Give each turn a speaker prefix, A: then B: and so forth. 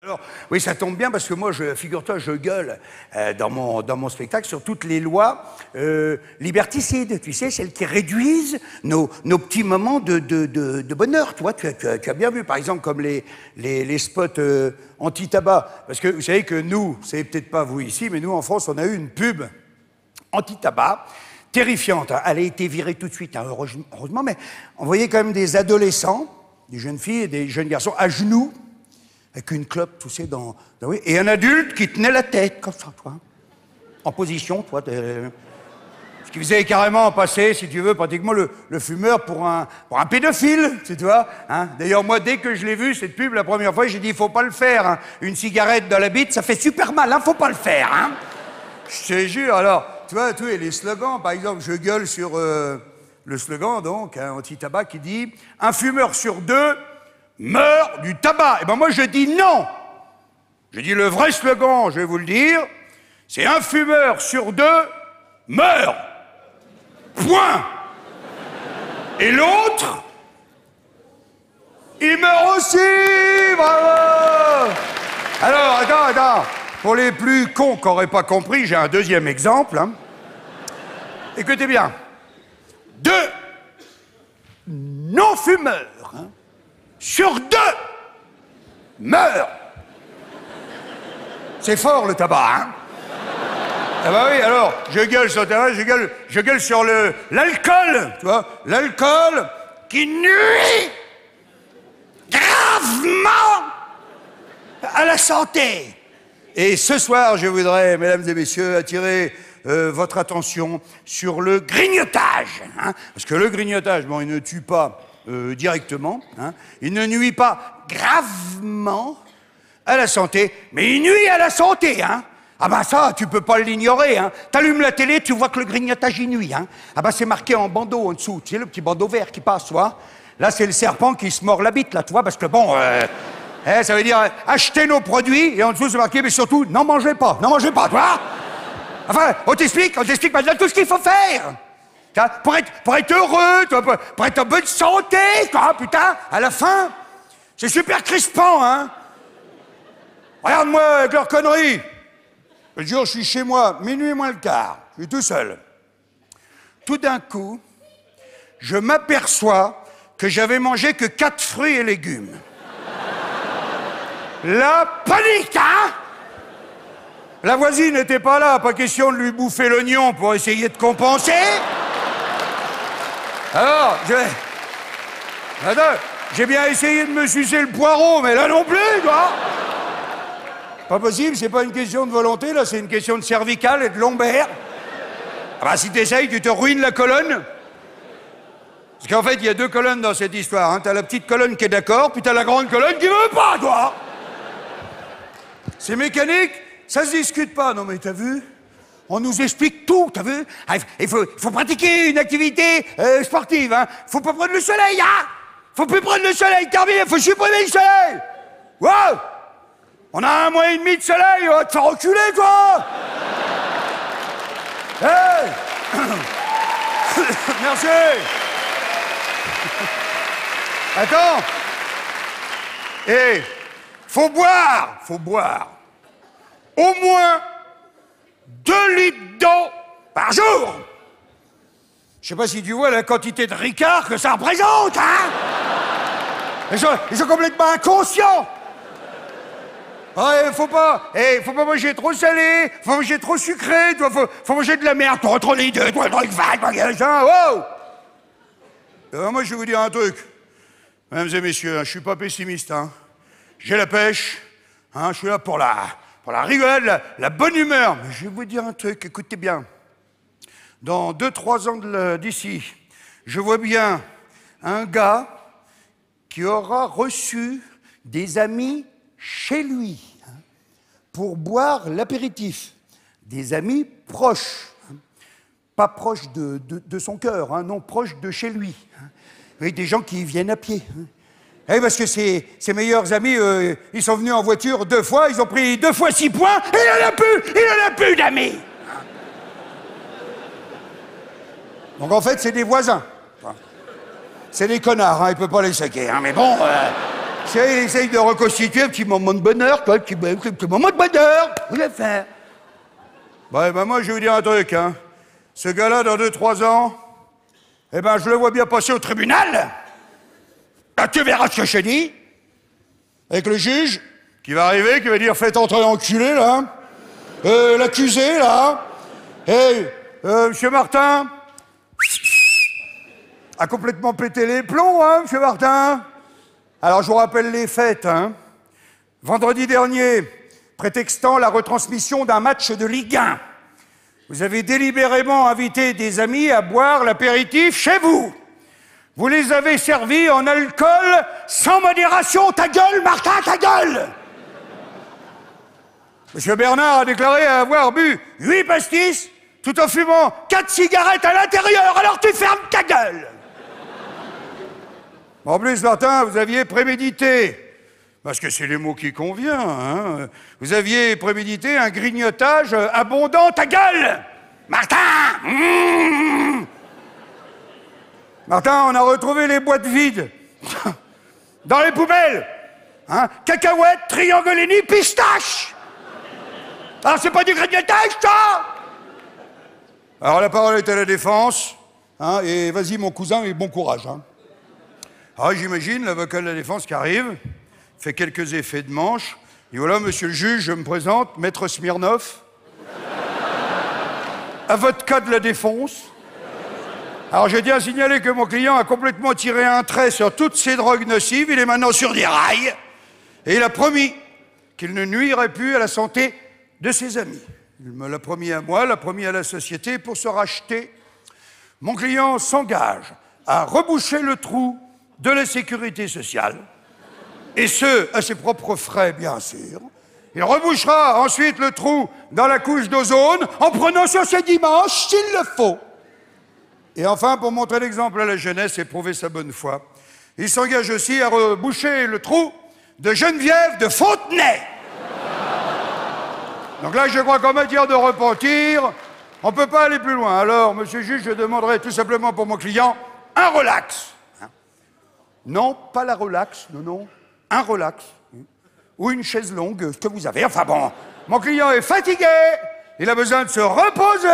A: Alors, oui, ça tombe bien parce que moi, figure-toi, je gueule dans mon spectacle sur toutes les lois liberticides, tu sais, celles qui réduisent nos petits moments de bonheur. Tu vois, tu as bien vu, par exemple, comme les spots anti-tabac. Parce que vous savez que nous, c'est peut-être pas vous ici, mais nous, en France, on a eu une pub anti-tabac terrifiante. Elle a été virée tout de suite, hein, heureusement, mais on voyait quand même des adolescents, des jeunes filles et des jeunes garçons à genoux, avec une clope, tu sais, et un adulte qui tenait la tête, comme ça, toi. En position, toi. Ce qui faisait carrément passer, si tu veux, pratiquement le fumeur pour un pédophile, tu vois. Hein. D'ailleurs, moi, dès que je l'ai vu, cette pub, la première fois, j'ai dit, il faut pas le faire. Hein. Une cigarette dans la bite, ça fait super mal, hein, faut pas le faire. Hein. Je te jure, alors, tu vois, les slogans, par exemple, je gueule sur le slogan, donc, hein, anti-tabac, qui dit « Un fumeur sur deux meurt du tabac ». Et ben moi, je dis non. Je dis le vrai slogan, je vais vous le dire, c'est « Un fumeur sur deux meurt ». Point. Et l'autre, il meurt aussi. Bravo. Alors, attends. Pour les plus cons qui n'auraient pas compris, j'ai un deuxième exemple. Hein. Écoutez bien. 2 non-fumeurs sur 2 meurent. C'est fort, le tabac, hein? Ah bah oui, alors, je gueule sur le tabac, je gueule sur l'alcool, tu vois, l'alcool qui nuit gravement à la santé. Et ce soir, je voudrais, mesdames et messieurs, attirer votre attention sur le grignotage. Hein, parce que le grignotage, bon, il ne tue pas directement, hein, il ne nuit pas gravement à la santé, mais il nuit à la santé, hein. Ah bah ça, tu peux pas l'ignorer, hein. T'allumes la télé, tu vois que le grignotage, il nuit, hein. Ah bah c'est marqué en bandeau en dessous, tu sais, le petit bandeau vert qui passe, tu vois. Là, c'est le serpent qui se mord la bite, là, tu vois, parce que bon... ça veut dire acheter nos produits, et en dessous c'est marqué, mais surtout, n'en mangez pas, tu vois. Enfin, on t'explique maintenant tout ce qu'il faut faire. Pour être heureux, pour être en bonne santé, quoi, putain, à la fin. C'est super crispant, hein. Regarde-moi avec leurs conneries. Le jour, je suis chez moi, minuit moins le quart, je suis tout seul. Tout d'un coup, je m'aperçois que j'avais mangé que 4 fruits et légumes. La panique, hein? La voisine n'était pas là, pas question de lui bouffer l'oignon pour essayer de compenser. Alors, j'ai bien essayé de me sucer le poireau, mais là non plus, quoi. Pas possible, c'est pas une question de volonté, là, c'est une question de cervicale et de lombaire. Ah bah, si t'essayes, tu te ruines la colonne. Parce qu'en fait, il y a 2 colonnes dans cette histoire, hein. T'as la petite colonne qui est d'accord, puis t'as la grande colonne qui veut pas, toi. C'est mécanique, ça se discute pas. Non mais t'as vu? On nous explique tout, t'as vu? Il faut pratiquer une activité sportive, hein. Faut pas prendre le soleil, hein. Faut plus prendre le soleil, terminé, faut supprimer le soleil. Wow. On a 1 mois et demi de soleil, on va te faire reculer, toi. Hey. Merci. Attends. Faut boire au moins 2 litres d'eau par jour. Je sais pas si tu vois la quantité de Ricard que ça représente, hein. Ils sont complètement inconscients. Ouais, faut pas manger trop salé, faut manger trop sucré, faut manger de la merde, entre les deux, toi, truc vague, wow. Moi, je vais vous dire un truc, mesdames et messieurs, je suis pas pessimiste, hein. J'ai la pêche, hein, je suis là pour la rigolade, la bonne humeur. Mais je vais vous dire un truc, écoutez bien. Dans 2-3 ans d'ici, je vois bien un gars qui aura reçu des amis chez lui, hein, pour boire l'apéritif. Des amis proches, hein, pas proches de son cœur, hein, non, proches de chez lui. Hein, avec des gens qui viennent à pied. Hein. Et parce que ses meilleurs amis, ils sont venus en voiture 2 fois, ils ont pris 2 fois 6 points, et il en a plus d'amis. Donc en fait, c'est des voisins. C'est des connards, hein, il peut pas les saquer, hein, mais bon... Il essaye de reconstituer un petit moment de bonheur, quoi, un petit moment de bonheur. Vous allez faire. Ouais, ben moi, je vais vous dire un truc, hein. Ce gars-là, dans 2-3 ans, eh ben, je le vois bien passer au tribunal. Ben, tu verras ce que je te dis. Avec le juge, qui va arriver, qui va dire, faites entrer l'enculé, là. L'accusé, là. Hey, monsieur Martin a complètement pété les plombs, hein, monsieur Martin. Alors, je vous rappelle les faits, hein. Vendredi dernier, prétextant la retransmission d'un match de Ligue 1, vous avez délibérément invité des amis à boire l'apéritif chez vous. Vous les avez servis en alcool sans modération. Ta gueule, Martin, ta gueule! Monsieur Bernard a déclaré avoir bu 8 pastis tout en fumant 4 cigarettes à l'intérieur. Alors tu fermes ta gueule! En plus, Martin, vous aviez prémédité, parce que c'est les mots qui conviennent, hein, vous aviez prémédité un grignotage abondant. Ta gueule, Martin! Martin, on a retrouvé les boîtes vides dans les poubelles. Hein? Cacahuètes, triangolini, pistache. Alors c'est pas du grignotage, ça? Alors la parole est à la défense, hein, et vas-y mon cousin et bon courage. Hein. Alors j'imagine l'avocat de la défense qui arrive, fait quelques effets de manche, et voilà, monsieur le juge, je me présente, maître Smirnov, avocat de la défense. Alors j'ai bien signalé que mon client a complètement tiré un trait sur toutes ces drogues nocives, il est maintenant sur des rails, et il a promis qu'il ne nuirait plus à la santé de ses amis. Il me l'a promis à moi, l'a promis à la société. Pour se racheter, mon client s'engage à reboucher le trou de la sécurité sociale, et ce, à ses propres frais, bien sûr. Il rebouchera ensuite le trou dans la couche d'ozone en prenant sur ses dimanches, s'il le faut. Et enfin, pour montrer l'exemple à la jeunesse et prouver sa bonne foi, il s'engage aussi à reboucher le trou de Geneviève de Fontenay. Donc là, je crois qu'en matière de repentir, on ne peut pas aller plus loin. Alors, monsieur le juge, je demanderai tout simplement pour mon client un relax. Non, pas la relax, non, un relax. Ou une chaise longue, ce que vous avez. Enfin bon, mon client est fatigué, il a besoin de se reposer.